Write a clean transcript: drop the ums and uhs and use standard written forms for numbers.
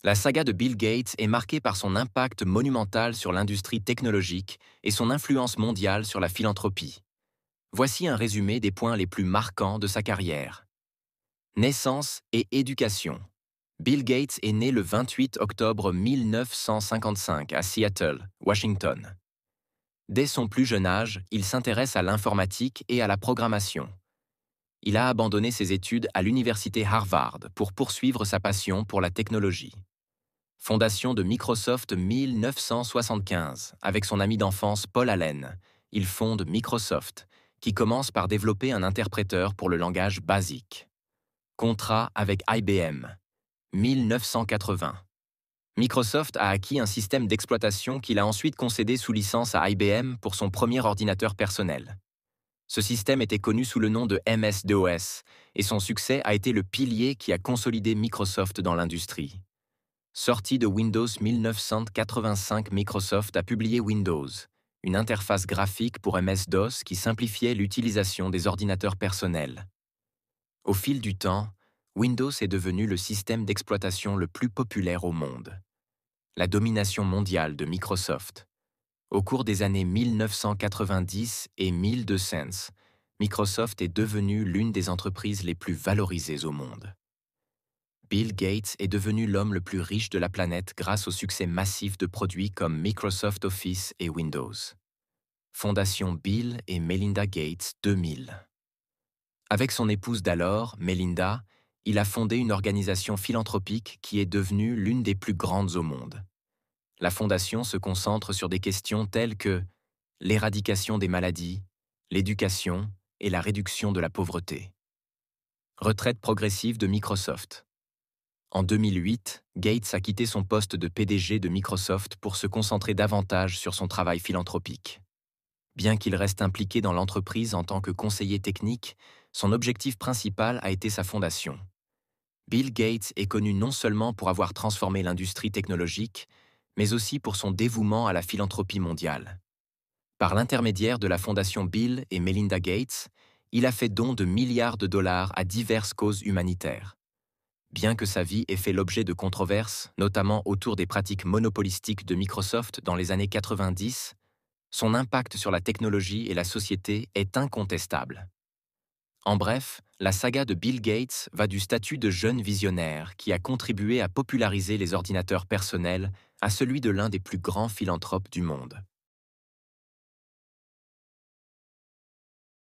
La saga de Bill Gates est marquée par son impact monumental sur l'industrie technologique et son influence mondiale sur la philanthropie. Voici un résumé des points les plus marquants de sa carrière. Naissance et éducation. Bill Gates est né le 28 octobre 1955 à Seattle, Washington. Dès son plus jeune âge, il s'intéresse à l'informatique et à la programmation. Il a abandonné ses études à l'université Harvard pour poursuivre sa passion pour la technologie. Fondation de Microsoft 1975. Avec son ami d'enfance Paul Allen, il fonde Microsoft, qui commence par développer un interpréteur pour le langage BASIC. Contrat avec IBM. 1980. Microsoft a acquis un système d'exploitation qu'il a ensuite concédé sous licence à IBM pour son premier ordinateur personnel. Ce système était connu sous le nom de MS-DOS, et son succès a été le pilier qui a consolidé Microsoft dans l'industrie. Sorti de Windows 1985, Microsoft a publié Windows, une interface graphique pour MS-DOS qui simplifiait l'utilisation des ordinateurs personnels. Au fil du temps, Windows est devenu le système d'exploitation le plus populaire au monde. La domination mondiale de Microsoft. Au cours des années 1990 et 1200, Microsoft est devenue l'une des entreprises les plus valorisées au monde. Bill Gates est devenu l'homme le plus riche de la planète grâce au succès massif de produits comme Microsoft Office et Windows. Fondation Bill et Melinda Gates 2000. Avec son épouse d'alors, Melinda, il a fondé une organisation philanthropique qui est devenue l'une des plus grandes au monde. La fondation se concentre sur des questions telles que l'éradication des maladies, l'éducation et la réduction de la pauvreté. Retraite progressive de Microsoft. En 2008, Gates a quitté son poste de PDG de Microsoft pour se concentrer davantage sur son travail philanthropique. Bien qu'il reste impliqué dans l'entreprise en tant que conseiller technique, son objectif principal a été sa fondation. Bill Gates est connu non seulement pour avoir transformé l'industrie technologique, mais aussi pour son dévouement à la philanthropie mondiale. Par l'intermédiaire de la fondation Bill et Melinda Gates, il a fait don de milliards de dollars à diverses causes humanitaires. Bien que sa vie ait fait l'objet de controverses, notamment autour des pratiques monopolistiques de Microsoft dans les années 90, son impact sur la technologie et la société est incontestable. En bref, la saga de Bill Gates va du statut de jeune visionnaire qui a contribué à populariser les ordinateurs personnels à celui de l'un des plus grands philanthropes du monde.